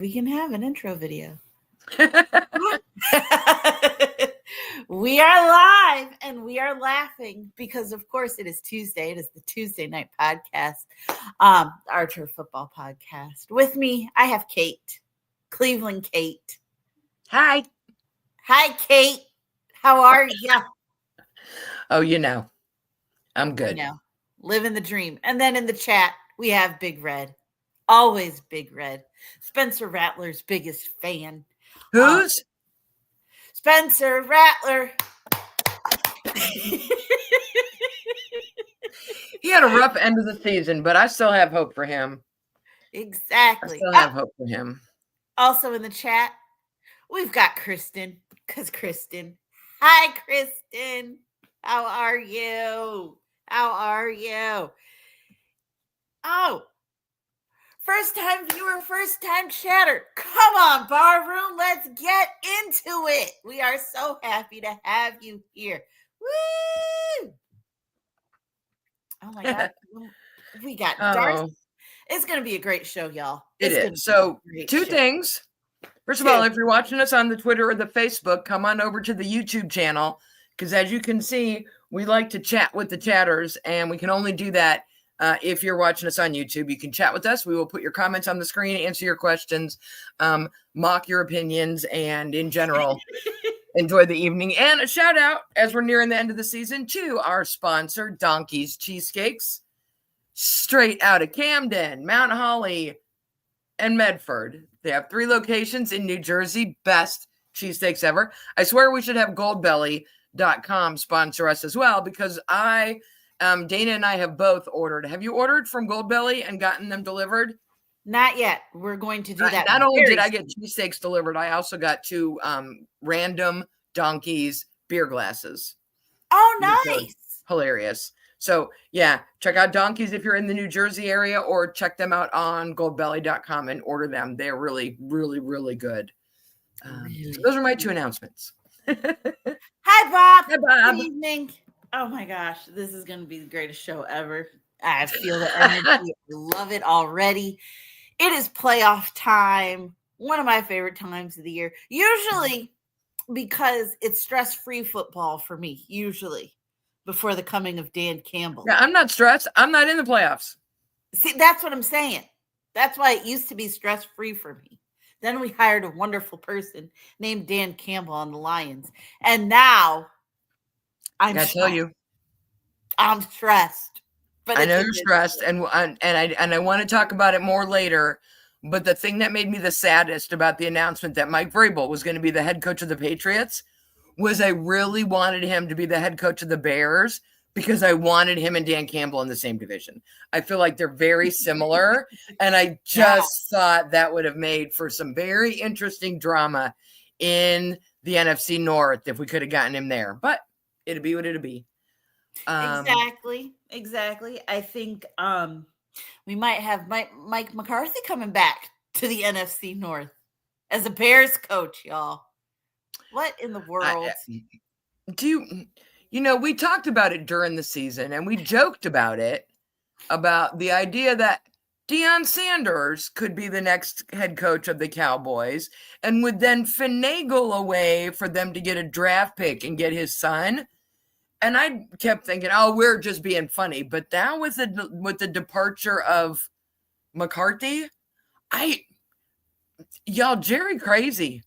We can have an intro video. We are live and we are laughing because, of course, it is Tuesday. It is the Tuesday night podcast, Archer Football Podcast. With me, I have Kate, Cleveland Kate. Hi. Hi, Kate. How are you? Oh, I'm good. Living the dream. And then in the chat, we have Big Red. Always Big Red. Spencer Rattler's biggest fan. Who's? Spencer Rattler. He had a rough end of the season, but I still have hope for him. Exactly. I still have hope for him. Also in the chat, we've got Kristen. Because Kristen. Hi, Kristen. How are you? How are you? Oh. First time viewer, first time chatter. Come on, bar room. Let's get into it. We are so happy to have you here. Woo! Oh my God. We got Darcy. It's going to be a great show, y'all. It is. So, two things. First of all, if you're watching us on the Twitter or the Facebook, come on over to the YouTube channel. Because as you can see, we like to chat with the chatters, and we can only do that if you're watching us on YouTube. You can chat with us. We will put your comments on the screen, answer your questions, mock your opinions, and in general, enjoy the evening. And a shout out, as we're nearing the end of the season, to our sponsor, Donkey's Cheesecakes, straight out of Camden, Mount Holly, and Medford. They have 3 locations in New Jersey. Best cheesesteaks ever. I swear we should have goldbelly.com sponsor us as well, because Dana and I have both ordered. Have you ordered from Goldbelly and gotten them delivered? Not yet. We're going to do that. Not only did I get cheesesteaks delivered, I also got 2 random Donkeys beer glasses. Oh, nice. Hilarious. So, yeah, check out Donkeys if you're in the New Jersey area, or check them out on goldbelly.com and order them. They're really, really, really good. So those are my 2 announcements. Hi, Bob. Hi, Bob. Good evening. Oh, my gosh. This is going to be the greatest show ever. I feel the energy. I love it already. It is playoff time. One of my favorite times of the year. Usually because it's stress-free football for me, usually, before the coming of Dan Campbell. Yeah, I'm not stressed. I'm not in the playoffs. See, that's what I'm saying. That's why it used to be stress-free for me. Then we hired a wonderful person named Dan Campbell on the Lions. And now I'm stressed. But I know you're stressed, and I want to talk about it more later. But the thing that made me the saddest about the announcement that Mike Vrabel was going to be the head coach of the Patriots was I really wanted him to be the head coach of the Bears, because I wanted him and Dan Campbell in the same division. I feel like they're very similar, and I just thought that would have made for some very interesting drama in the NFC North if we could have gotten him there. But it'd be what it'd be. Exactly. I think we might have Mike McCarthy coming back to the NFC North as a Bears coach, y'all. What in the world? We talked about it during the season, and we joked about the idea that Deion Sanders could be the next head coach of the Cowboys and would then finagle a way for them to get a draft pick and get his son. And I kept thinking, we're just being funny. But now with the departure of McCarthy, Jerry crazy.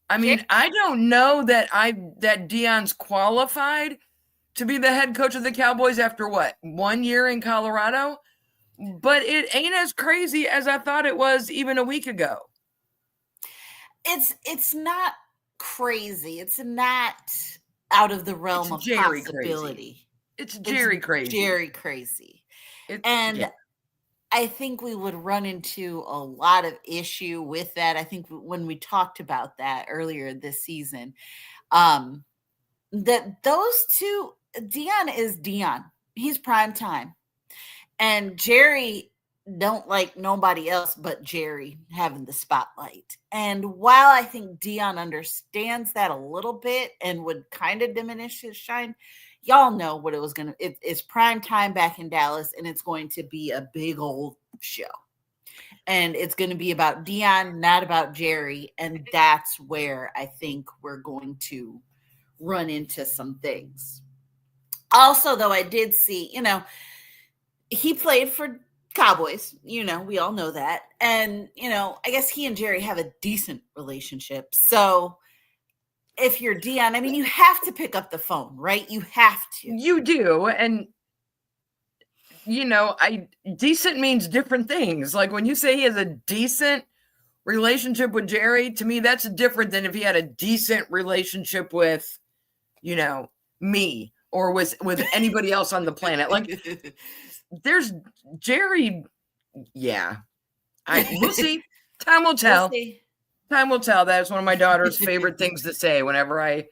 I mean, I don't know that Deion's qualified to be the head coach of the Cowboys after 1 year in Colorado, but it ain't as crazy as I thought it was even a week ago. It's not crazy. It's not out of the realm of possibility. It's Jerry crazy. Jerry crazy. I think we would run into a lot of issue with that. I think when we talked about that earlier this season, that those two, Deion is Deion. He's prime time. And Jerry don't like nobody else but Jerry having the spotlight. And while I think Deion understands that a little bit and would kind of diminish his shine, y'all know what it was going to, it's prime time back in Dallas, and it's going to be a big old show. And it's going to be about Dion, not about Jerry. And that's where I think we're going to run into some things. Also, though, I did see, he played for Cowboys, we all know that. And, I guess he and Jerry have a decent relationship. So if you're Dion, I mean, you have to pick up the phone, right? You have to. You do. And, decent means different things. Like when you say he has a decent relationship with Jerry, to me, that's different than if he had a decent relationship with, me or with anybody else on the planet. Like there's Jerry. Yeah. We'll see. Time will tell. Time will tell. That is one of my daughter's favorite things to say whenever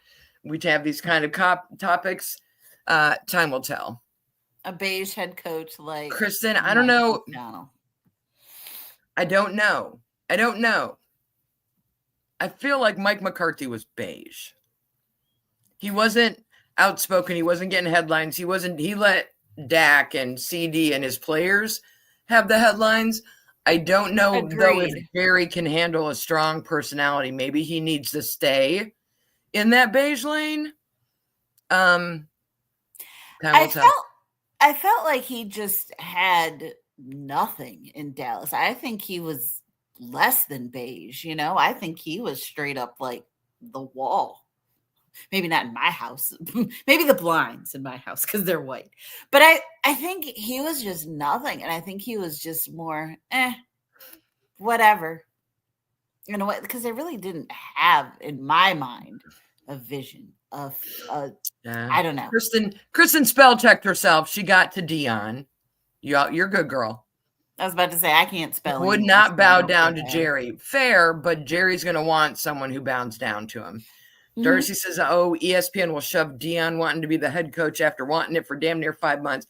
we have these kind of topics. Time will tell. A beige head coach like Kristen, I don't know. I don't know. I feel like Mike McCarthy was beige. He wasn't outspoken. He wasn't getting headlines. He let Dak and CD and his players have the headlines. I don't know, though, if Jerry can handle a strong personality. Maybe he needs to stay in that beige lane. I felt like he just had nothing in Dallas. I think he was less than beige, I think he was straight up like the wall. Maybe not in my house. Maybe the blinds in my house because they're white. But I think he was just nothing. And I think he was just more, whatever. Because they really didn't have, in my mind, a vision of, I don't know. Kristen spell checked herself. She got to Dion. You're a good girl. I was about to say, I can't spell. Would not bow down to Jerry. Fair, but Jerry's going to want someone who bows down to him. Darcy says, ESPN will shove Dion wanting to be the head coach after wanting it for damn near 5 months.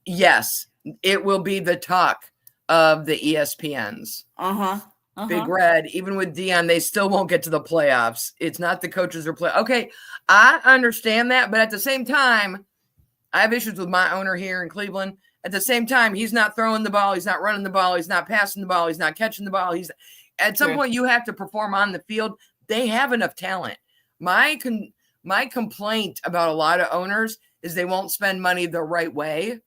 Yes, it will be the talk of the ESPNs. Big Red, even with Dion, they still won't get to the playoffs. It's not the coaches or play. Okay, I understand that, but at the same time, I have issues with my owner here in Cleveland. At the same time, he's not throwing the ball. He's not running the ball. He's not passing the ball. He's not catching the ball. At some point, you have to perform on the field. They have enough talent. My complaint about a lot of owners is they won't spend money the right way.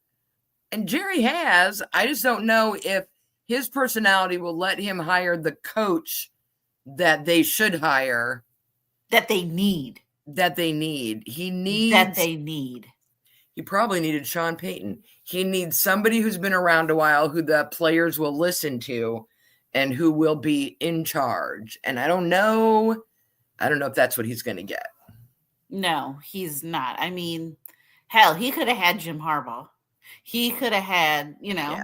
And Jerry has. I just don't know if his personality will let him hire the coach that they should hire. That they need. He probably needed Sean Payton. He needs somebody who's been around a while, who the players will listen to and who will be in charge. And I don't know if that's what he's going to get. No, he's not. I mean, hell, he could have had Jim Harbaugh. He could have had, Yeah.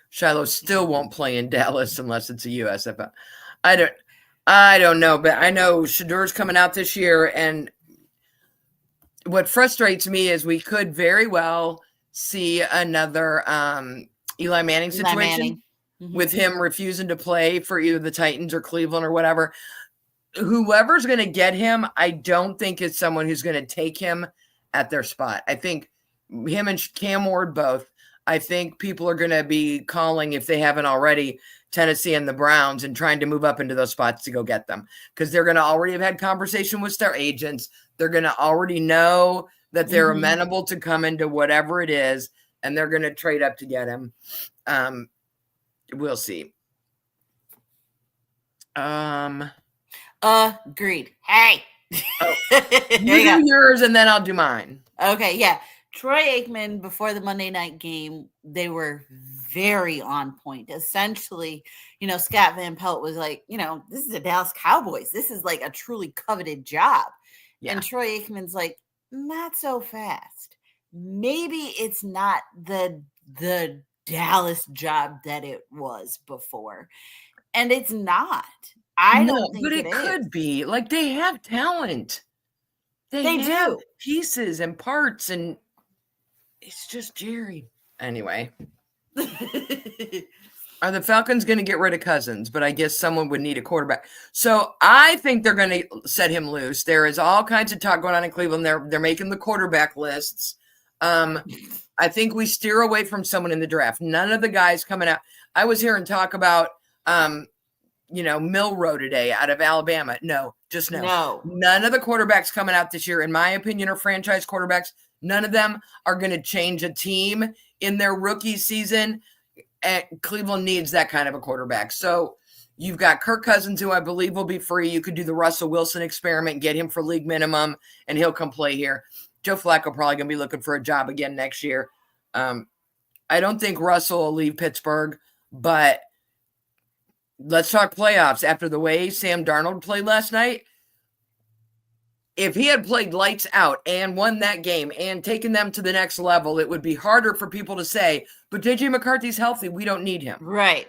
Shiloh still won't play in Dallas unless it's a USFL. I don't know, but I know Shadur's coming out this year, and what frustrates me is we could very well see another Eli Manning situation with him refusing to play for either the Titans or Cleveland or whatever. Whoever's going to get him, I don't think is someone who's going to take him at their spot. I think him and Cam Ward both. I think people are going to be calling, if they haven't already, Tennessee and the Browns and trying to move up into those spots to go get them, because they're going to already have had conversation with their agents. They're going to already know that they're amenable to come into whatever it is, and they're going to trade up to get him. We'll see. Agreed. Hey. You do yours and then I'll do mine. Okay, yeah. Troy Aikman, before the Monday night game, they were very on point. Essentially, Scott Van Pelt was like, this is the Dallas Cowboys. This is like a truly coveted job. Yeah. And Troy Aikman's like, not so fast. Maybe it's not the Dallas job that it was before. And it's not. I don't think it could be. Like, they have talent. They have pieces and parts, and it's just Jerry. Anyway. Are the Falcons going to get rid of Cousins? But I guess someone would need a quarterback. So I think they're going to set him loose. There is all kinds of talk going on in Cleveland. They're making the quarterback lists. I think we steer away from someone in the draft. None of the guys coming out. I was hearing talk about, Milroe today out of Alabama. No, just no. No. None of the quarterbacks coming out this year, in my opinion, are franchise quarterbacks. None of them are going to change a team in their rookie season. And Cleveland needs that kind of a quarterback. So you've got Kirk Cousins, who I believe will be free. You could do the Russell Wilson experiment, get him for league minimum, and he'll come play here. Joe Flacco probably going to be looking for a job again next year. I don't think Russell will leave Pittsburgh, but let's talk playoffs. After the way Sam Darnold played last night, if he had played lights out and won that game and taken them to the next level, it would be harder for people to say, but JJ McCarthy's healthy. We don't need him. Right.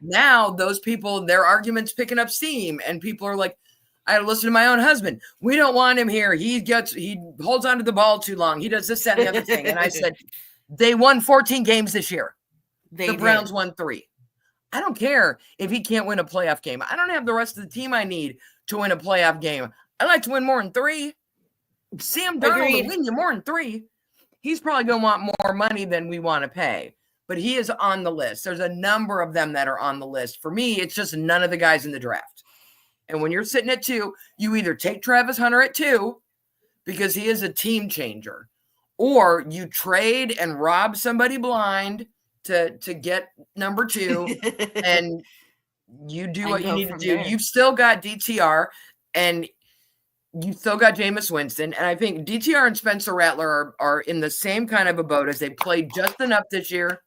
Now, those people, their arguments picking up steam, and people are like, I had to listen to my own husband. We don't want him here. He holds onto the ball too long. He does this, that, and the other thing. And I said, they won 14 games this year. The Browns won 3. I don't care if he can't win a playoff game. I don't have the rest of the team I need to win a playoff game. I like to win more than 3. Sam Darnold will win you more than 3. He's probably going to want more money than we want to pay. But he is on the list. There's a number of them that are on the list. For me, it's just none of the guys in the draft. And when you're sitting at 2, you either take Travis Hunter at 2 because he is a team changer, or you trade and rob somebody blind to get number 2, and you do what you need to do. There. You've still got DTR, and you still got Jameis Winston. And I think DTR and Spencer Rattler are in the same kind of a boat as they played just enough this year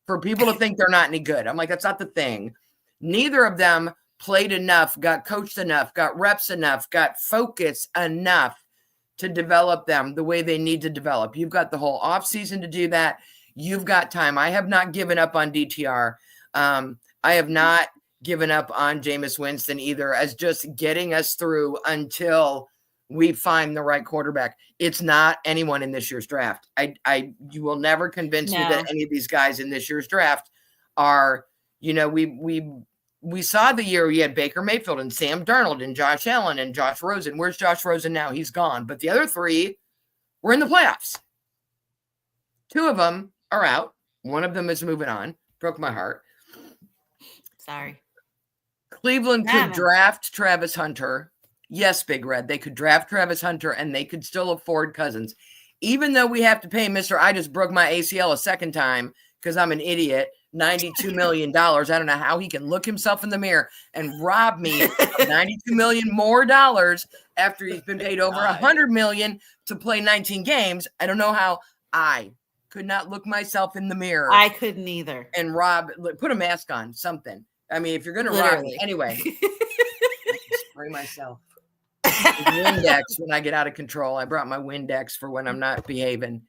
for people to think they're not any good. I'm like, that's not the thing. Neither of them played enough, got coached enough, got reps enough, got focus enough to develop them the way they need to develop. You've got the whole offseason to do that. You've got time. I have not given up on DTR. I have not given up on Jameis Winston either, as just getting us through until we find the right quarterback. It's not anyone in this year's draft. You will never convince me that any of these guys in this year's draft are, we saw the year we had Baker Mayfield and Sam Darnold and Josh Allen and Josh Rosen. Where's Josh Rosen now? He's gone. But the other 3 were in the playoffs. 2 of them are out. One of them is moving on. Broke my heart. Sorry. Cleveland could draft Travis Hunter. Yes, Big Red. They could draft Travis Hunter, and they could still afford Cousins. Even though we have to pay Mr. I just broke my ACL a second time because I'm an idiot, $92 million. I don't know how he can look himself in the mirror and rob me of $92 million more dollars after he's been paid over $100 million to play 19 games. I don't know how I could not look myself in the mirror. I couldn't either. And put a mask on, something. I mean, if you're going to rob me. Anyway, I can spray myself. Windex when I get out of control. I brought my Windex for when I'm not behaving.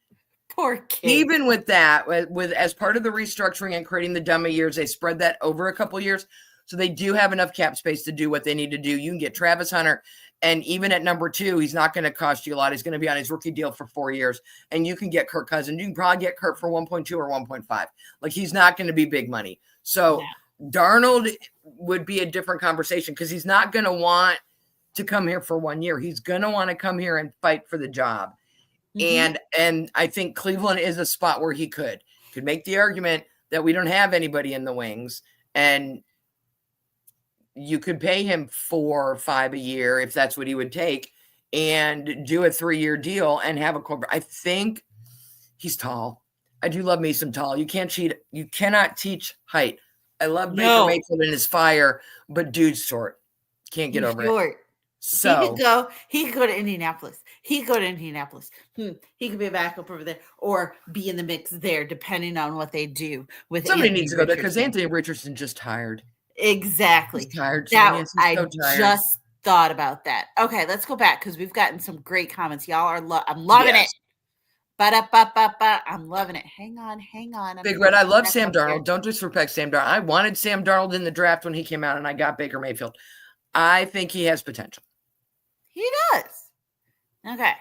Poor kid. Even with that, with as part of the restructuring and creating the dummy years, they spread that over a couple years. So they do have enough cap space to do what they need to do. You can get Travis Hunter, and even at number 2, he's not going to cost you a lot. He's going to be on his rookie deal for 4 years, and you can get Kirk Cousins. You can probably get Kirk for 1.2 or 1.5. Like, he's not going to be big money. So Darnold would be a different conversation because he's not going to want to come here for 1 year. He's going to want to come here and fight for the job. Mm-hmm. And I think Cleveland is a spot where he could make the argument that we don't have anybody in the wings, and you could pay him 4 or 5 a year if that's what he would take, and do a 3-year deal and have a corporate. I think he's tall. I do love me some tall. You can't cheat. You cannot teach height. I love Baker Mayfield and his fire, but dude's short. Can't get over it. So he could go to Indianapolis. He could be a backup over there or be in the mix there, depending on what they do with somebody needs to go there because Anthony Richardson's just tired. Exactly. He's tired. I just thought about that. Okay, let's go back because we've gotten some great comments. Y'all are I'm loving it. I'm loving it. Hang on. Big Red, I love Sam Darnold. Don't disrespect Sam Darnold. I wanted Sam Darnold in the draft when he came out, and I got Baker Mayfield. I think he has potential. He does. Okay.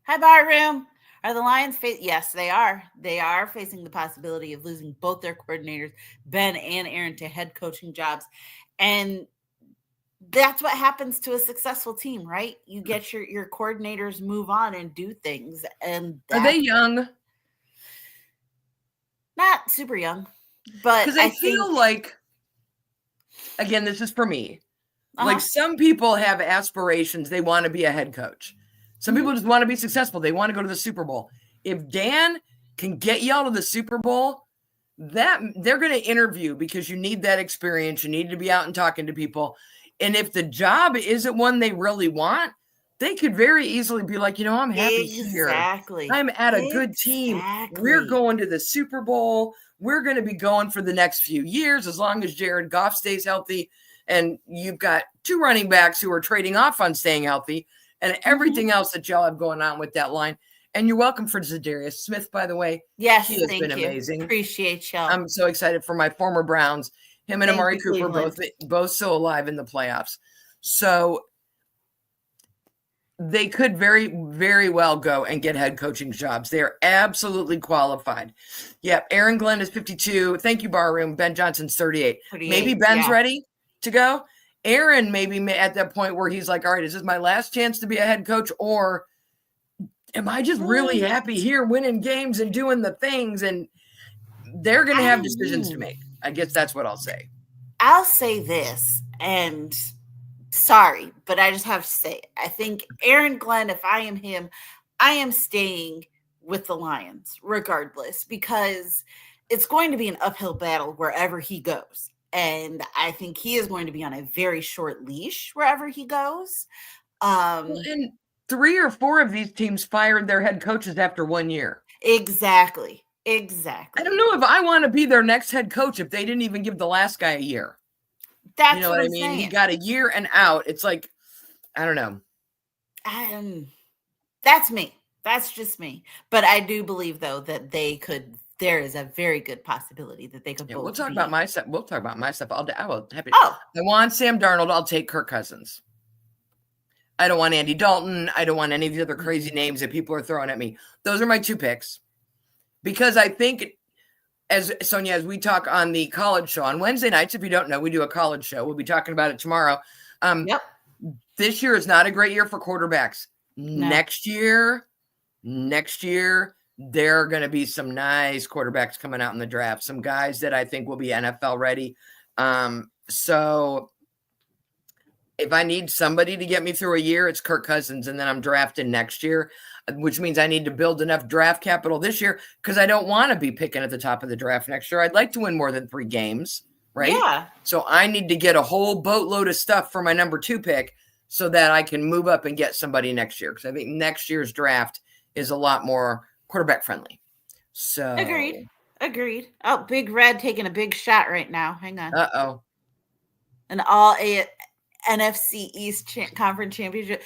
Hi, Bar Room. Are the Lions yes, they are. They are facing the possibility of losing both their coordinators, Ben and Aaron, to head coaching jobs. And that's what happens to a successful team, right? You get your coordinators move on and do things. And are they young? Not super young. But because I feel like, again, this is for me. Like some people have aspirations. They want to be a head coach. Some people just want to be successful. They want to go to the Super Bowl. If Dan can get y'all to the Super Bowl, that they're going to interview because you need that experience. You need to be out and talking to people. And if the job isn't one they really want, they could very easily be like, I'm happy here. I'm at a good team. We're going to the Super Bowl. We're going to be going for the next few years as long as Jared Goff stays healthy. And you've got 2 running backs who are trading off on staying healthy and everything else that y'all have going on with that line. And you're welcome for Zadarius Smith, by the way. Yes, he has been amazing. Appreciate y'all. I'm so excited for my former Browns. Him and Amari Cooper both still alive in the playoffs. So they could very, very well go and get head coaching jobs. They are absolutely qualified. Yep. Aaron Glenn is 52. Thank you, Barroom. Ben Johnson's 38. Maybe Ben's ready to go. Aaron maybe at that point where he's like, all right, is this my last chance to be a head coach, or am I just really happy here winning games and doing the things? And they're going to have decisions to make. I guess that's what I'll say. I'll say this, and sorry, but I just have to say, I think Aaron Glenn, if I am him, I am staying with the Lions regardless, because it's going to be an uphill battle wherever he goes. And I think he is going to be on a very short leash wherever he goes. And 3 or 4 of these teams fired their head coaches after 1 year. Exactly. I don't know if I want to be their next head coach if they didn't even give the last guy a year. That's what I mean. Saying. He got a year and out. It's like, I don't know. That's me. That's just me. But I do believe, though, that there is a very good possibility that they could both. We'll talk about my stuff. I want Sam Darnold. I'll take Kirk Cousins. I don't want Andy Dalton. I don't want any of the other crazy names that people are throwing at me. Those are my 2 picks. Because I think, as Sonia, as we talk on the college show on Wednesday nights, if you don't know, we do a college show. We'll be talking about it tomorrow. This year is not a great year for quarterbacks. No. Next year, there are going to be some nice quarterbacks coming out in the draft. Some guys that I think will be NFL ready. So if I need somebody to get me through a year, it's Kirk Cousins, and then I'm drafting next year, which means I need to build enough draft capital this year because I don't want to be picking at the top of the draft next year. I'd like to win more than 3 games, right? Yeah. So I need to get a whole boatload of stuff for my number 2 pick so that I can move up and get somebody next year, because I think next year's draft is a lot more quarterback friendly. So Agreed. Oh, Big Red taking a big shot right now. Hang on. Uh-oh. An all NFC East Conference championship.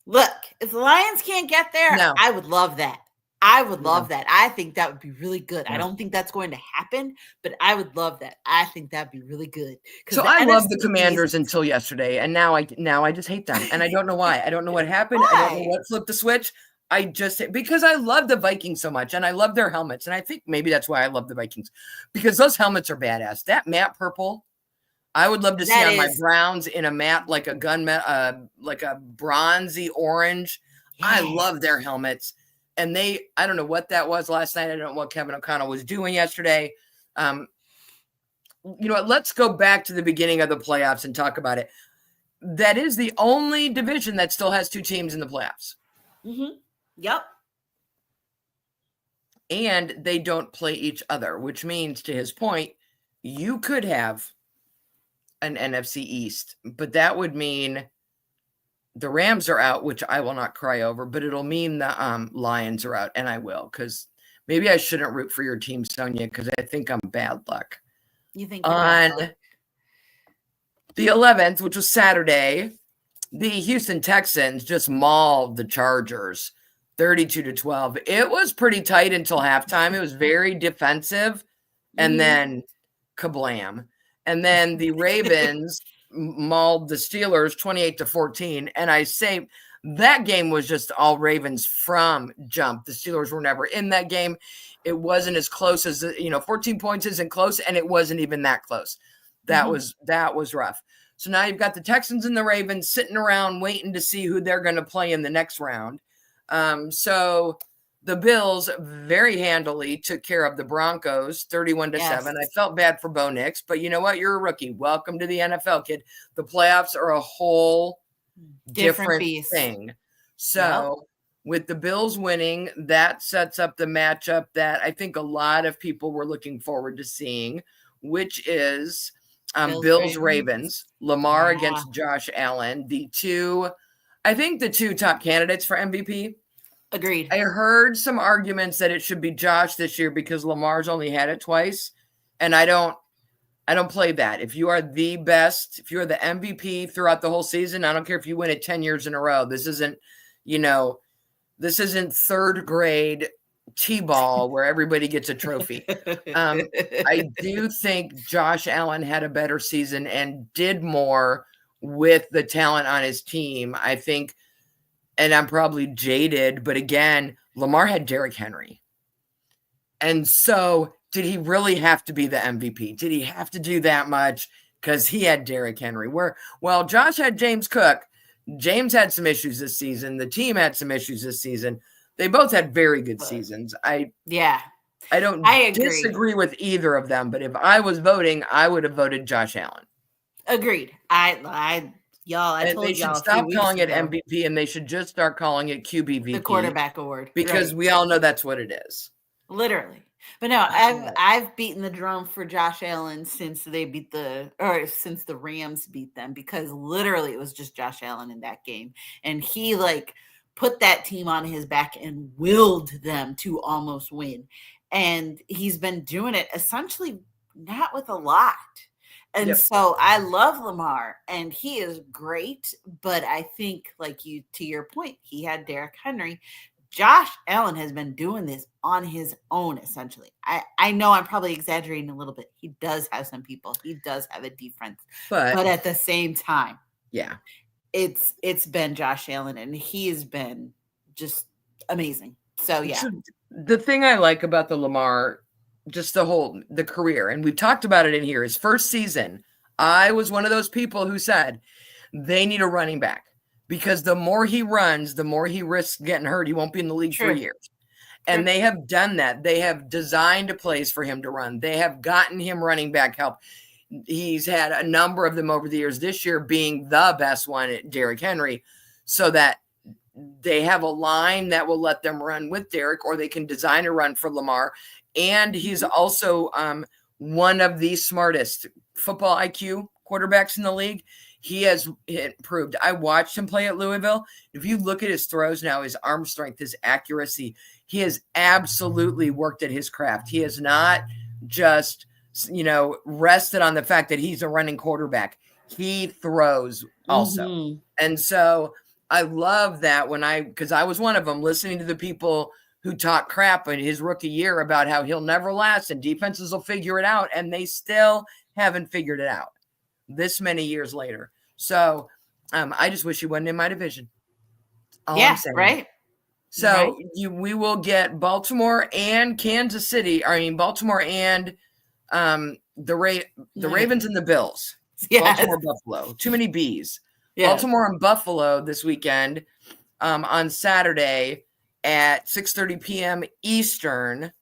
Look, if the Lions can't get there, I would love that. I would love that. I think that would be really good. I don't think that's going to happen, but I would love that. I think that'd be really good. So I loved the Commanders until yesterday, and now I just hate them, and I don't know why. I don't know what happened. Why? I don't know what flipped the switch. Because I love the Vikings so much, and I love their helmets, and I think maybe that's why I love the Vikings, because those helmets are badass. That matte purple, I would love to see on my Browns in a matte, like a like a bronzy orange. Yes. I love their helmets. And I don't know what that was last night. I don't know what Kevin O'Connell was doing yesterday. You know what? Let's go back to the beginning of the playoffs and talk about it. That is the only division that still has 2 teams in the playoffs. Mm-hmm. Yep. And they don't play each other, which means, to his point, you could have an NFC East, but that would mean the Rams are out, which I will not cry over, but it'll mean the Lions are out, and I will, because maybe I shouldn't root for your team, Sonia, because I think I'm bad luck. You think on the 11th, which was Saturday, the Houston Texans just mauled the Chargers 32-12. It was pretty tight until halftime. It was very defensive, and then kablam. And then the Ravens mauled the Steelers 28-14. And I say that game was just all Ravens from jump. The Steelers were never in that game. It wasn't as close as, 14 points isn't close, and it wasn't even that close. That was rough. So now you've got the Texans and the Ravens sitting around waiting to see who they're going to play in the next round. So The Bills very handily took care of the Broncos 31-7. I felt bad for Bo Nix, but you know what? You're a rookie. Welcome to the NFL, kid. The playoffs are a whole different thing. So with the Bills winning, that sets up the matchup that I think a lot of people were looking forward to seeing, which is Bills Ravens, Lamar against Josh Allen, I think the two top candidates for MVP. Agreed. I heard some arguments that it should be Josh this year because Lamar's only had it twice. And I don't play that. If you are the best, if you're the MVP throughout the whole season, I don't care if you win it 10 years in a row. This isn't, third grade T-ball where everybody gets a trophy. I do think Josh Allen had a better season and did more with the talent on his team. I think, and I'm probably jaded, but again, Lamar had Derrick Henry. And so did he really have to be the MVP? Did he have to do that much? Because he had Derrick Henry. Josh had James Cook. James had some issues this season. The team had some issues this season. They both had very good seasons. I disagree with either of them, but if I was voting, I would have voted Josh Allen. Agreed. I told they should stop calling it MVP and they should just start calling it QBVP. The quarterback award. Because we all know that's what it is. Literally. But no, I've beaten the drum for Josh Allen since since the Rams beat them, because literally it was just Josh Allen in that game. And he put that team on his back and willed them to almost win. And he's been doing it essentially not with a lot. And so I love Lamar and he is great, but I think to your point, he had Derrick Henry. Josh Allen has been doing this on his own, essentially. I know I'm probably exaggerating a little bit. He does have some people. He does have a defense. But at the same time, it's been Josh Allen and he has been just amazing. So, the thing I like about the Lamar, just the career, and we've talked about it in here, his first season, I was one of those people who said they need a running back because the more he runs, the more he risks getting hurt. He won't be in the league for years. And they have done that. They have designed plays for him to run. They have gotten him running back help. He's had a number of them over the years, this year being the best one at Derrick Henry, so that they have a line that will let them run with Derrick, or they can design a run for Lamar. And he's also one of the smartest football IQ quarterbacks in the league. He has improved. I watched him play at Louisville. If you look at his throws now, his arm strength, his accuracy, he has absolutely worked at his craft. He has not just, rested on the fact that he's a running quarterback. He throws also. Mm-hmm. And so I love that because I was one of them, listening to the people who talk crap in his rookie year about how he'll never last and defenses will figure it out. And they still haven't figured it out this many years later. So I just wish he wasn't in my division. All I'm saying. Right. So we will get Baltimore and Kansas City. I mean, Baltimore and the Ravens and the Bills. Yes. Baltimore, Buffalo. Too many B's. Yeah. Baltimore and Buffalo this weekend on Saturday at 6:30 p.m. Eastern.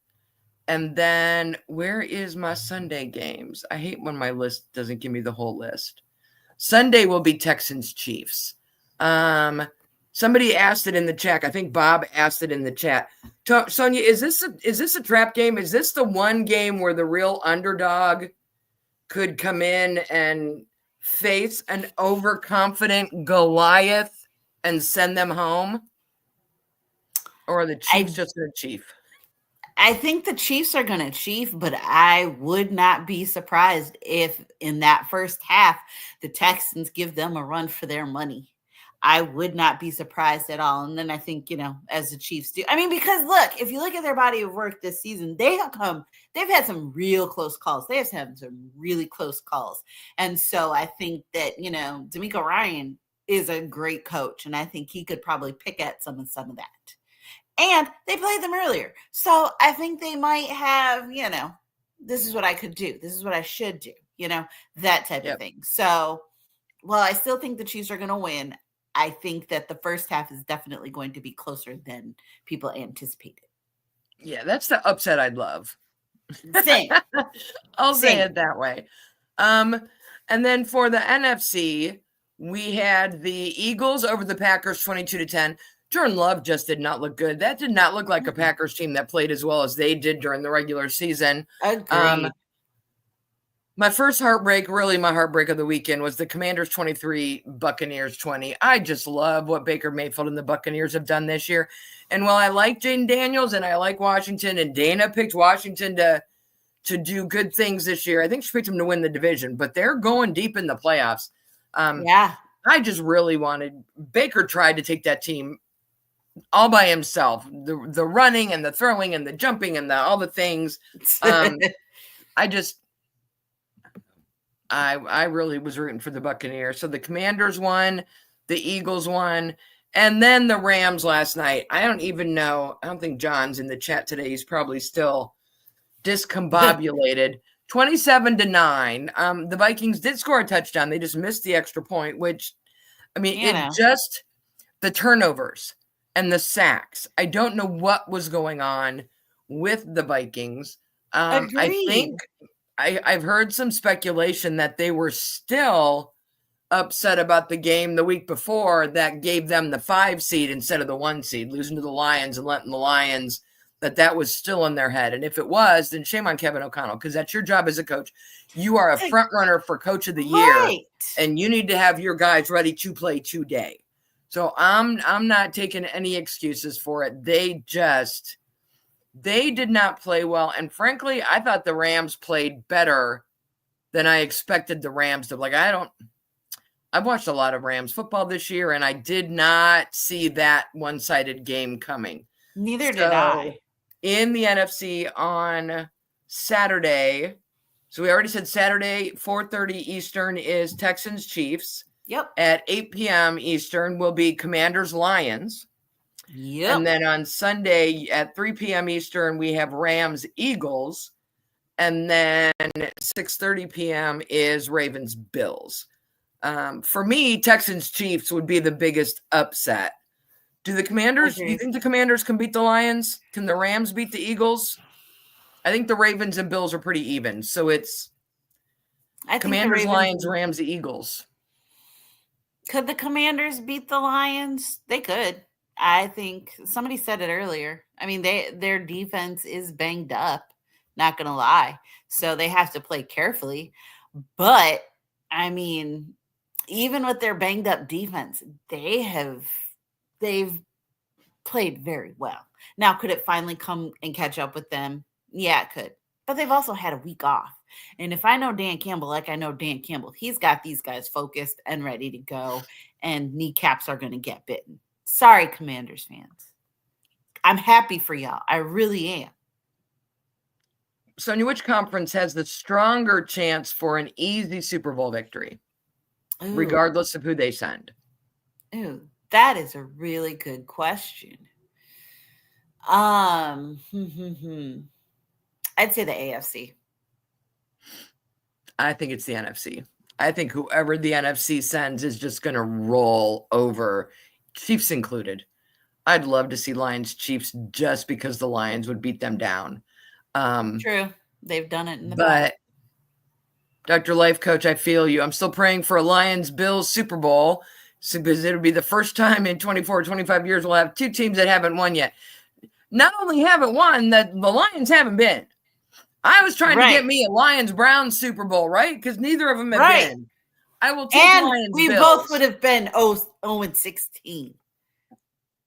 And then where is my Sunday games? I hate when my list doesn't give me the whole list. Sunday will be Texans Chiefs. Somebody asked it in the chat. I think Bob asked it in the chat. Sonia, is this a trap game? Is this the one game where the real underdog could come in and face an overconfident Goliath and send them home? Or are the Chiefs just going to chief? I think the Chiefs are going to chief, but I would not be surprised if in that first half, the Texans give them a run for their money. I would not be surprised at all. And then I think, as the Chiefs do, because look, if you look at their body of work this season, they've had some real close calls. They have had some really close calls. And so I think that, D'Amico Ryan is a great coach. And I think he could probably pick at some of that. And they played them earlier. So I think they might have, this is what I could do. This is what I should do, that type of thing. So, I still think the Chiefs are going to win. I think that the first half is definitely going to be closer than people anticipated. Yeah, that's the upset I'd love. Same. I'll say it that way. And then for the NFC, we had the Eagles over the Packers 22-10. Jordan Love just did not look good. That did not look like a Packers team that played as well as they did during the regular season. Agreed. My first heartbreak, really my heartbreak of the weekend, was the Commanders 23, Buccaneers 20. I just love what Baker Mayfield and the Buccaneers have done this year. And while I like Jaden Daniels and I like Washington, and Dana picked Washington to do good things this year, I think she picked them to win the division, but they're going deep in the playoffs. Yeah. I just really wanted – Baker tried to take that team all by himself, the running and the throwing and the jumping and all the things. I really was rooting for the Buccaneers. So the Commanders won, the Eagles won, and then the Rams last night. I don't even know. I don't think John's in the chat today. He's probably still discombobulated. 27-9. The Vikings did score a touchdown. They just missed the extra point, which, I mean, just the turnovers and the sacks. I don't know what was going on with the Vikings. I think I've heard some speculation that they were still upset about the game the week before that gave them the 5 seed instead of the 1 seed, losing to the Lions and letting the Lions, that was still in their head. And if it was, then shame on Kevin O'Connell, because that's your job as a coach. You are a front runner for Coach of the Year, and you need to have your guys ready to play today. So I'm not taking any excuses for it. They did not play well. And frankly, I thought the Rams played better than I expected the Rams to. I've watched a lot of Rams football this year, and I did not see that one-sided game coming. Neither did I. In the NFC on Saturday, so we already said Saturday, 4:30 Eastern is Texans-Chiefs. Yep. At 8 p.m. Eastern will be Commanders-Lions. Yep. And then on Sunday at 3 p.m. Eastern, we have Rams-Eagles. And then 6:30 p.m. is Ravens-Bills. For me, Texans-Chiefs would be the biggest upset. Do you think the Commanders can beat the Lions? Can the Rams beat the Eagles? I think the Ravens and Bills are pretty even. So it's Commanders, Lions, Rams, Eagles. Could the Commanders beat the Lions? They could. I think somebody said it earlier. I mean, their defense is banged up, not going to lie. So they have to play carefully. But, I mean, even with their banged up defense, they've played very well. Now, could it finally come and catch up with them? Yeah, it could. But they've also had a week off. And if I know Dan Campbell, like I know Dan Campbell, he's got these guys focused and ready to go, and kneecaps are going to get bitten. Sorry, Commanders fans. I'm happy for y'all. I really am. Sonia, which conference has the stronger chance for an easy Super Bowl victory, regardless of who they send? Ooh, that is a really good question. I'd say the AFC. I think it's the NFC. I think whoever the NFC sends is just going to roll over, Chiefs included. I'd love to see Lions Chiefs just because the Lions would beat them down. True. They've done it in the past. Dr. Life Coach, I feel you. I'm still praying for a Lions-Bills Super Bowl because it'll be the first time in 24, 25 years we'll have 2 teams that haven't won yet. Not only haven't won, that the Lions haven't been. I was trying to get me a Lions-Browns Super Bowl, right? Because neither of them have been. I will take Lions-Bills. We both would have been 0-16.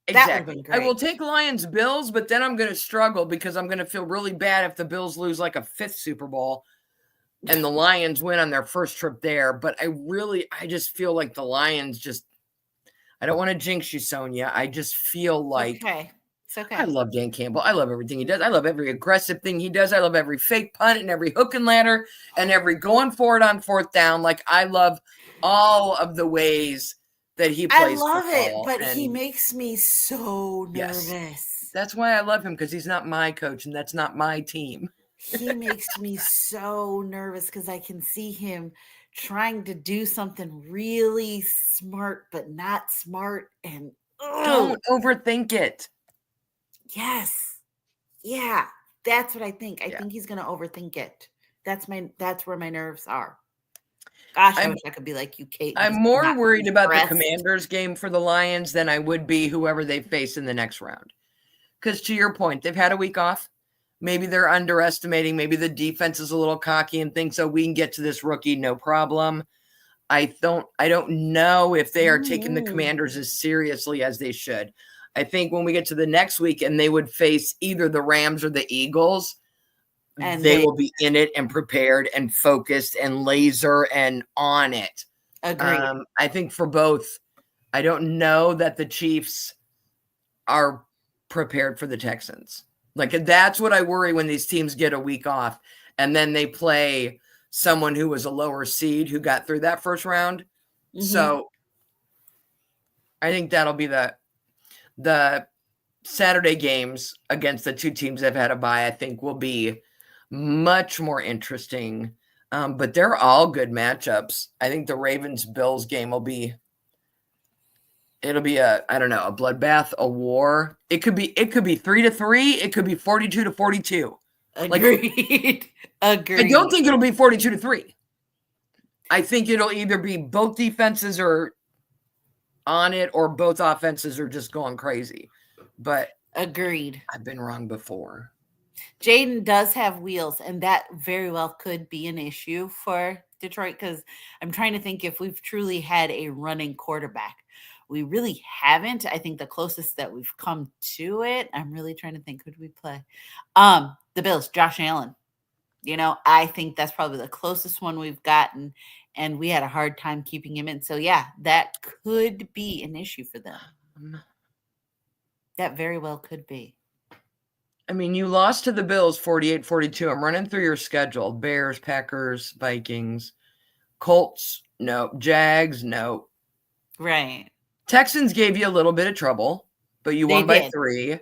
Exactly. I will take Lions-Bills, but then I'm going to struggle because I'm going to feel really bad if the Bills lose like a 5th Super Bowl and the Lions win on their first trip there. But I just feel like the Lions I don't want to jinx you, Sonia. I just feel like it's okay. I love Dan Campbell. I love everything he does. I love every aggressive thing he does. I love every fake punt and every hook and ladder and every going for it on 4th down. Like, I love all of the ways that he plays football. I love it, but he makes me so nervous. Yes. That's why I love him, because he's not my coach and that's not my team. He makes me so nervous because I can see him trying to do something really smart, but not smart. And don't overthink it. Yes. Yeah, that's what I think. I think he's going to overthink it. That's where my nerves are. Gosh, I wish I could be like you, Kate. I'm more worried about the Commanders game for the Lions than I would be whoever they face in the next round. Because to your point, they've had a week off. Maybe they're underestimating. Maybe the defense is a little cocky and thinks, so we can get to this rookie, no problem. I don't know if they are taking the Commanders as seriously as they should. I think when we get to the next week and they would face either the Rams or the Eagles, and they will be in it and prepared and focused and laser and on it. Agreed. I think for both, I don't know that the Chiefs are prepared for the Texans. Like, that's what I worry when these teams get a week off and then they play someone who was a lower seed who got through that first round. Mm-hmm. So I think that'll be the Saturday games against the two teams that have had a bye, I think will be much more interesting. But they're all good matchups. I think the Ravens-Bills game it'll be a bloodbath, a war. It could be 3-3. It could be 42-42. Agreed. Agreed. I don't think it'll be 42-3. I think it'll either be both defenses are on it or both offenses are just going crazy. But agreed. I've been wrong before. Jaden does have wheels, and that very well could be an issue for Detroit because I'm trying to think if we've truly had a running quarterback. We really haven't. I think the closest that we've come to it, I'm really trying to think, who do we play? The Bills, Josh Allen. I think that's probably the closest one we've gotten, and we had a hard time keeping him in. So, yeah, that could be an issue for them. That very well could be. I mean, you lost to the Bills 48-42. I'm running through your schedule. Bears, Packers, Vikings, Colts, no. Jags, no. Right. Texans gave you a little bit of trouble, but you won by 3.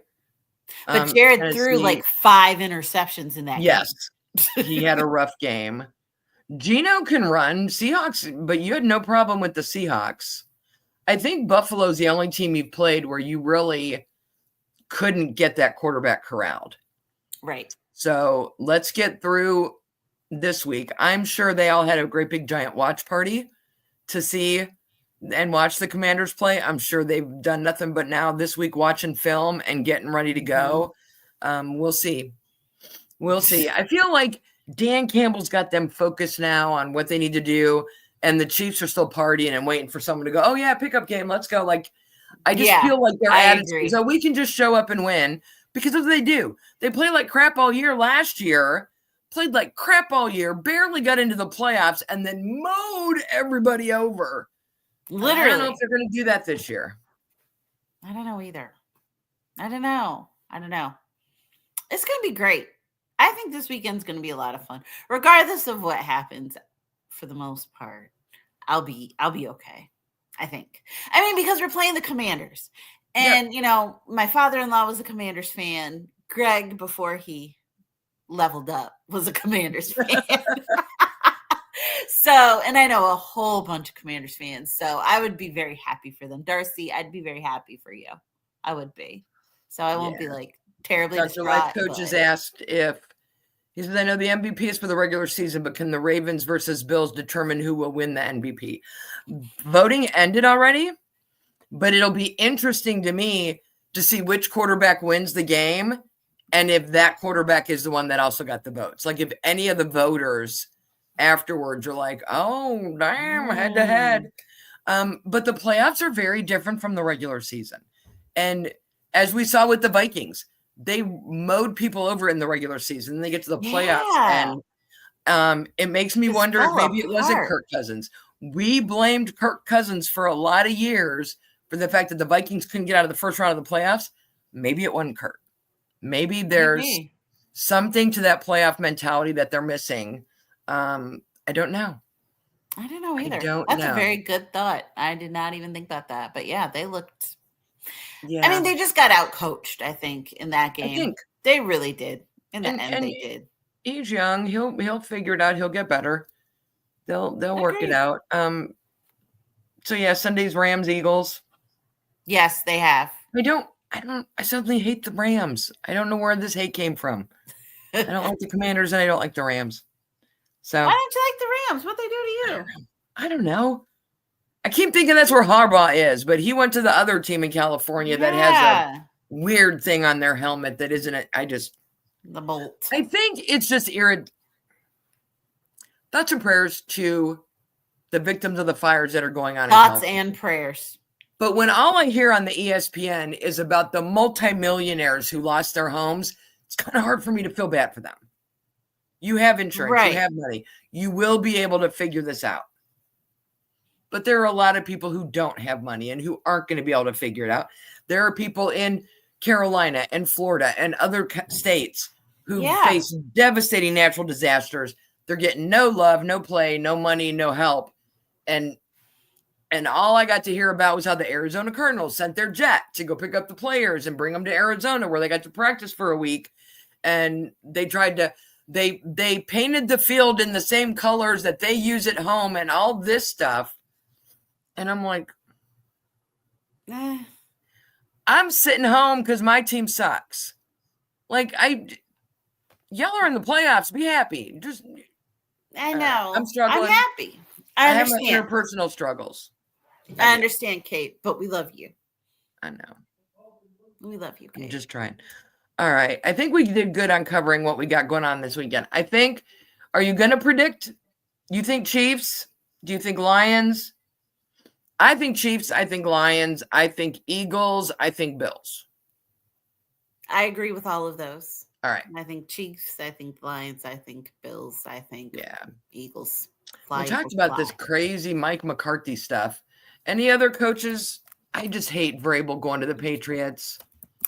But Jared threw like 5 interceptions in that game. Yes. He had a rough game. Geno can run. Seahawks, but you had no problem with the Seahawks. I think Buffalo's the only team you've played where you really couldn't get that quarterback corralled. Right. So let's get through this week. I'm sure they all had a great big giant watch party to see and watch the Commanders play. I'm sure they've done nothing but now this week watching film and getting ready to go. We'll see. We'll see. I feel like Dan Campbell's got them focused now on what they need to do, and the Chiefs are still partying and waiting for someone to go, oh, yeah, pickup game, let's go. Like, I just feel like their attitude. So we can just show up and win because that's what they do. They play like crap all year last year, played like crap all year, barely got into the playoffs, and then mowed everybody over. Literally. I don't know if they're going to do that this year. I don't know either. I don't know. It's going to be great. I think this weekend's going to be a lot of fun. Regardless of what happens, for the most part, I'll be okay. I think. I mean, because we're playing the Commanders. And, my father-in-law was a Commanders fan. Greg, before he leveled up, was a Commanders fan. So, and I know a whole bunch of Commanders fans. So I would be very happy for them. Darcy, I'd be very happy for you. I would be. So I won't be like terribly distraught. Life coach has asked if he says, I know the MVP is for the regular season, but can the Ravens versus Bills determine who will win the MVP? Voting ended already, but it'll be interesting to me to see which quarterback wins the game and if that quarterback is the one that also got the votes. Like if any of the voters afterwards are like, oh, damn, head to head. But the playoffs are very different from the regular season. And as we saw with the Vikings, they mowed people over in the regular season. They get to the playoffs, and it makes me wonder if maybe it wasn't Kirk Cousins. We blamed Kirk Cousins for a lot of years for the fact that the Vikings couldn't get out of the first round of the playoffs. Maybe it wasn't Kirk. Maybe there's something to that playoff mentality that they're missing. I don't know. I don't know either. That's a very good thought. I did not even think about that. But yeah, they looked. Yeah. I mean, they just got out-coached, I think, in that game. I think they really did. In the end, they did. He's young. He'll figure it out. He'll get better. They'll work it out. So yeah, Sunday's Rams, Eagles. Yes, they have. I suddenly hate the Rams. I don't know where this hate came from. I don't like the Commanders and I don't like the Rams. So why don't you like the Rams? What'd they do to you? I don't know. I keep thinking that's where Harbaugh is, but he went to the other team in California that has a weird thing on their helmet that isn't it. The bolt. I think it's just thoughts and prayers to the victims of the fires that are going on. Thoughts and prayers. But when all I hear on the ESPN is about the multimillionaires who lost their homes, it's kind of hard for me to feel bad for them. You have insurance, right. You have money. You will be able to figure this out. But there are a lot of people who don't have money and who aren't going to be able to figure it out. There are people in Carolina and Florida and other states who face devastating natural disasters. They're getting no love, no play, no money, no help. And all I got to hear about was how the Arizona Cardinals sent their jet to go pick up the players and bring them to Arizona where they got to practice for a week. And they tried to, they painted the field in the same colors that they use at home and all this stuff. And I'm like, I'm sitting home because my team sucks. Like, y'all are in the playoffs. Be happy. I know. I'm struggling. I'm happy. I understand. have my interpersonal struggles. I understand, Kate, but we love you. I know. We love you, Kate. I'm just trying. All right. I think we did good on covering what we got going on this weekend. Are you going to predict? You think Chiefs? Do you think Lions? I think Chiefs. I think Lions. I think Eagles. I think Bills. I agree with all of those. All right. I think Chiefs. I think Lions. I think Bills. I think Eagles. We talked about this crazy Mike McCarthy stuff. Any other coaches? I just hate Vrabel going to the Patriots.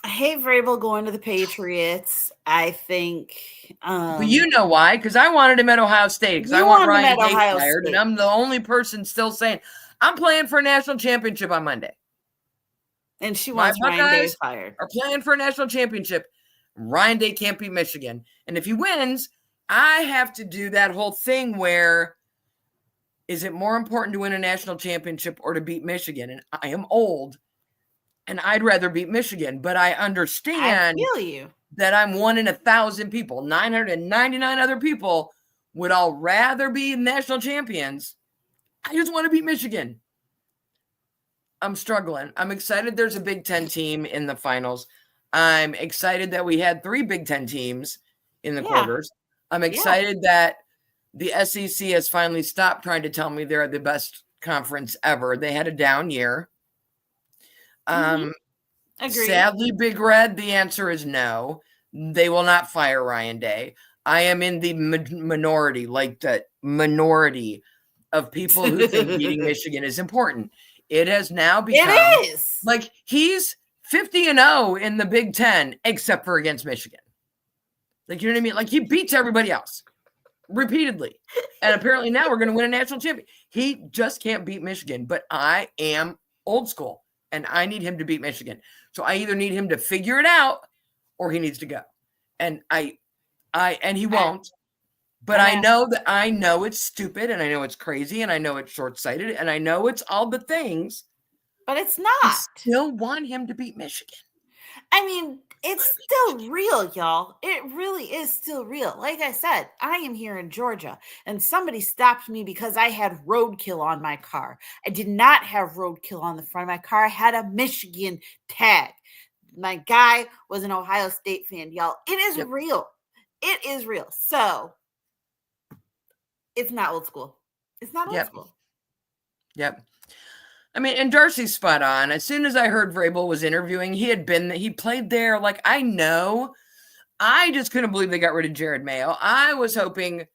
I hate Vrabel going to the Patriots. I think. But you know why? Because I wanted him at Ohio State. Because I want Ryan Day fired. And I'm the only person still saying, I'm playing for a national championship on Monday. And she wants Ryan Day fired. Are playing for a national championship. Ryan Day can't beat Michigan. And if he wins, I have to do that whole thing where is it more important to win a national championship or to beat Michigan? And I am old and I'd rather beat Michigan, but I understand that I'm 1 in 1,000 people. 999 other people would all rather be national champions. I just want to beat Michigan. I'm struggling. I'm excited there's a Big Ten team in the finals. I'm excited that we had 3 Big Ten teams in the quarters. I'm excited that the SEC has finally stopped trying to tell me they're the best conference ever. They had a down year. Sadly, Big Red, the answer is no. They will not fire Ryan Day. I am in the minority, like the minority of people who think beating Michigan is important. It has now become like he's 50-0 in the Big Ten, except for against Michigan. Like, you know what I mean? Like, he beats everybody else repeatedly. And apparently now we're going to win a national champion. He just can't beat Michigan. But I am old school, and I need him to beat Michigan. So I either need him to figure it out or he needs to go. And and he won't. But I know it's stupid, and I know it's crazy, and I know it's short-sighted, and I know it's all the things. But it's not. I still want him to beat Michigan. I mean, it's still real, y'all. It really is still real. Like I said, I am here in Georgia, and somebody stopped me because I had roadkill on my car. I did not have roadkill on the front of my car. I had a Michigan tag. My guy was an Ohio State fan, y'all. It is real. It is real. So it's not old school. It's not old school. Yep. I mean, and Darcy's spot on. As soon as I heard Vrabel was interviewing, he played there. Like, I know. I just couldn't believe they got rid of Jared Mayo. I was hoping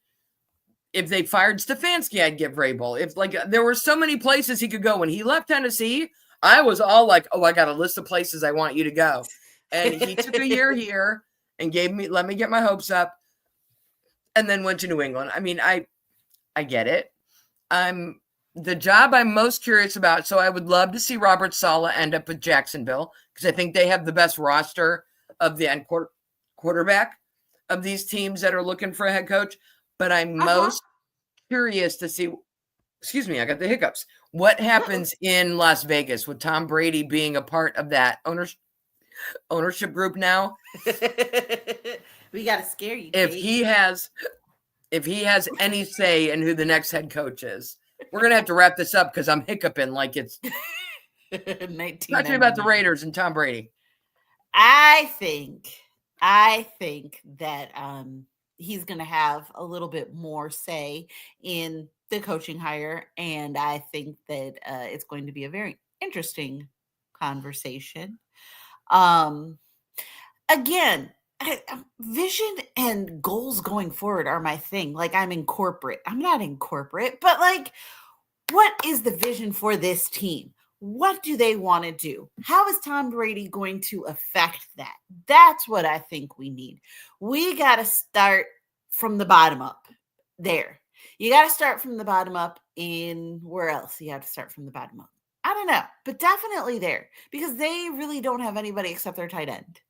if they fired Stefanski, I'd get Vrabel. If there were so many places he could go. When he left Tennessee, I was all like, oh, I got a list of places I want you to go. And he took a year here and let me get my hopes up, and then went to New England. I mean, I get it. The job I'm most curious about, so I would love to see Robert Saleh end up with Jacksonville because I think they have the best roster of the end quarterback of these teams that are looking for a head coach. But I'm most curious to see, I got the hiccups. What happens in Las Vegas with Tom Brady being a part of that ownership group now. We got to scare you. If he has any say in who the next head coach is, we're going to have to wrap this up because I'm hiccuping like it's talk to me about the Raiders and Tom Brady. I think that he's going to have a little bit more say in the coaching hire, and I think that it's going to be a very interesting conversation. Again, vision and goals going forward are my thing. Like, I'm in corporate. I'm not in corporate, but like, what is the vision for this team? What do they want to do? How is Tom Brady going to affect that? That's what I think we need. We got to start from the bottom up there. You got to start from the bottom up in where else? You have to start from the bottom up. I don't know, but definitely there because they really don't have anybody except their tight end.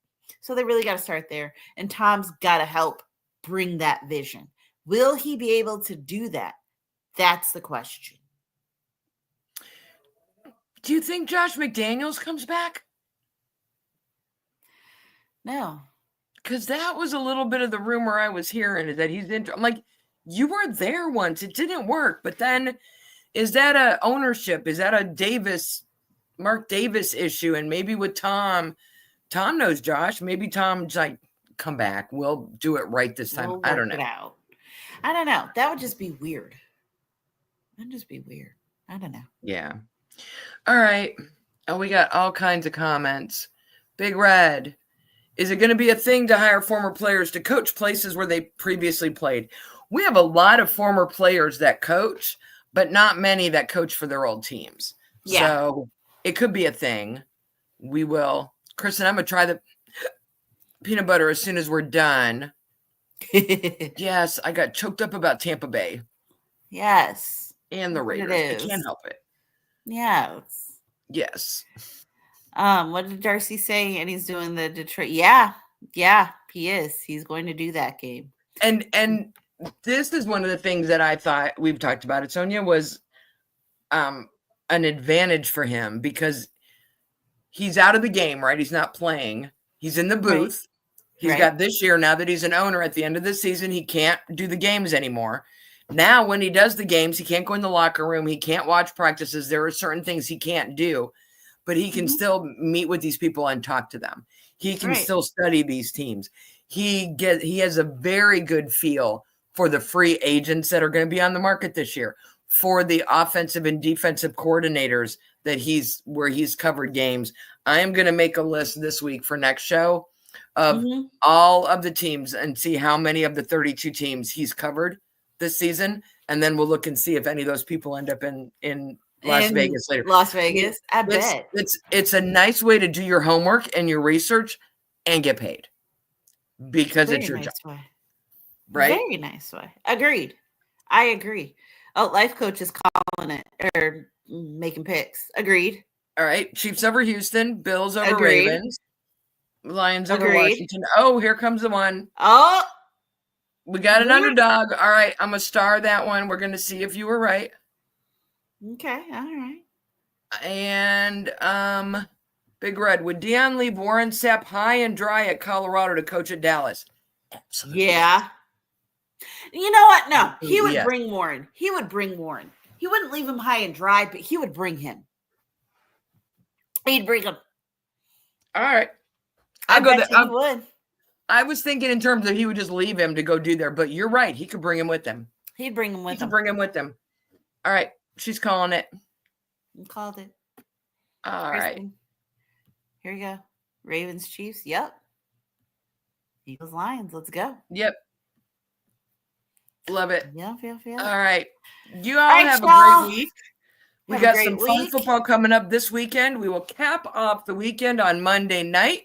So they really got to start there. And Tom's got to help bring that vision. Will he be able to do that? That's the question. Do you think Josh McDaniels comes back? No. Because that was a little bit of the rumor I was hearing is that he's in. I'm like, you were there once. It didn't work. But then is that a ownership? Is that a Mark Davis issue? And maybe with Tom knows Josh. Maybe Tom's like, come back. We'll do it right this time. I don't know. I don't know. That would just be weird. That'd just be weird. I don't know. Yeah. All right. And we got all kinds of comments. Big Red. Is it going to be a thing to hire former players to coach places where they previously played? We have a lot of former players that coach, but not many that coach for their old teams. Yeah. So it could be a thing. We will. Kristen, I'm going to try the peanut butter as soon as we're done. Yes, I got choked up about Tampa Bay. Yes. And the Raiders. I can't help it. Yes. Yes. What did Darcy say? And he's doing the Detroit. Yeah, he is. He's going to do that game. And this is one of the things that I thought we've talked about it, Sonia, was an advantage for him because he's out of the game, right? He's not playing. He's in the booth. Right. He's got this year now that he's an owner at the end of the season. He can't do the games anymore. Now, when he does the games, he can't go in the locker room. He can't watch practices. There are certain things he can't do, but he can still meet with these people and talk to them. He can still study these teams. He has a very good feel for the free agents that are going to be on the market this year, for the offensive and defensive coordinators where he's covered games. I am going to make a list this week for next show of all of the teams and see how many of the 32 teams he's covered this season, and then we'll look and see if any of those people end up in Las Vegas later. Las Vegas, I bet. It's a nice way to do your homework and your research and get paid because it's your job. Way. Right? Very nice way. Agreed. I agree. Oh, life coach is calling it or making picks. Agreed. All right. Chiefs over Houston, Bills over Ravens, Lions over Washington. Oh, here comes the one. Oh, we got an underdog. All right. I'm going to star that one. We're going to see if you were right. Okay. All right. And Big Red, would Deion leave Warren Sapp high and dry at Colorado to coach at Dallas? Absolutely. Yeah. You know what? No, he would bring Warren. He would bring Warren. He wouldn't leave him high and dry, but he would bring him. He'd bring him. All right. I bet he would. I was thinking in terms of he would just leave him to go do there, but you're right. He could bring him with him. He'd bring him with him. He could bring him with him. All right. She's calling it. You called it. All right. Here we go. Ravens, Chiefs. Yep. Eagles, Lions. Let's go. Yep. Love it. Yep. All right. You all have a great week. We got some fun football coming up this weekend. We will cap off the weekend on Monday night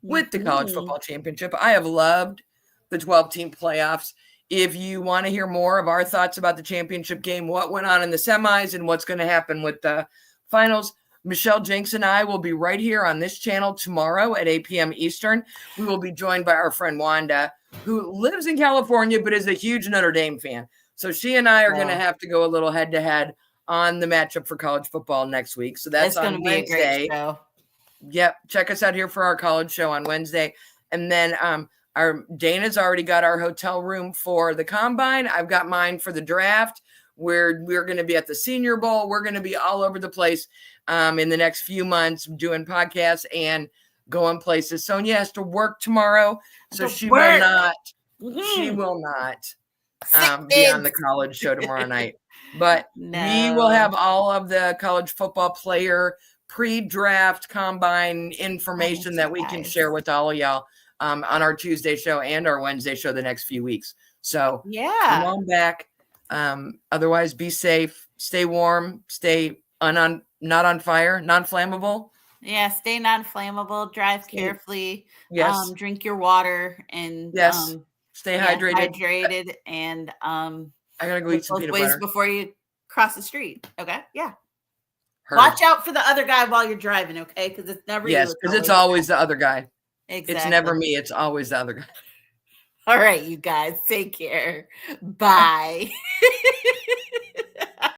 with the college football championship. I have loved the 12-team playoffs. If you want to hear more of our thoughts about the championship game, what went on in the semis and what's going to happen with the finals, Michelle Jenks and I will be right here on this channel tomorrow at 8 p.m. Eastern. We will be joined by our friend Wanda, who lives in California but is a huge Notre Dame fan. So she and I are going to have to go a little head-to-head on the matchup for college football next week. So that's on Wednesday. Be a great show. Yep. Check us out here for our college show on Wednesday. And then our Dana's already got our hotel room for the combine. I've got mine for the draft. We're going to be at the Senior Bowl. We're going to be all over the place in the next few months doing podcasts and going places. Sonia has to work tomorrow, so she will not. She will not be on the college show tomorrow night. But we will have all of the college football player pre-draft combine information that we can share with all of y'all on our Tuesday show and our Wednesday show the next few weeks. So come on back. Otherwise, be safe, stay warm, stay not on fire, non-flammable. Yeah, stay non-flammable, drive carefully. Yes. Drink your water and stay hydrated. And I gotta go eat some peanut butter before you cross the street. Okay. Yeah. Watch out for the other guy while you're driving, okay? Because it's never you. Yes, because it's always the other guy. Exactly. It's never me. It's always the other guy. All right, you guys. Take care. Bye.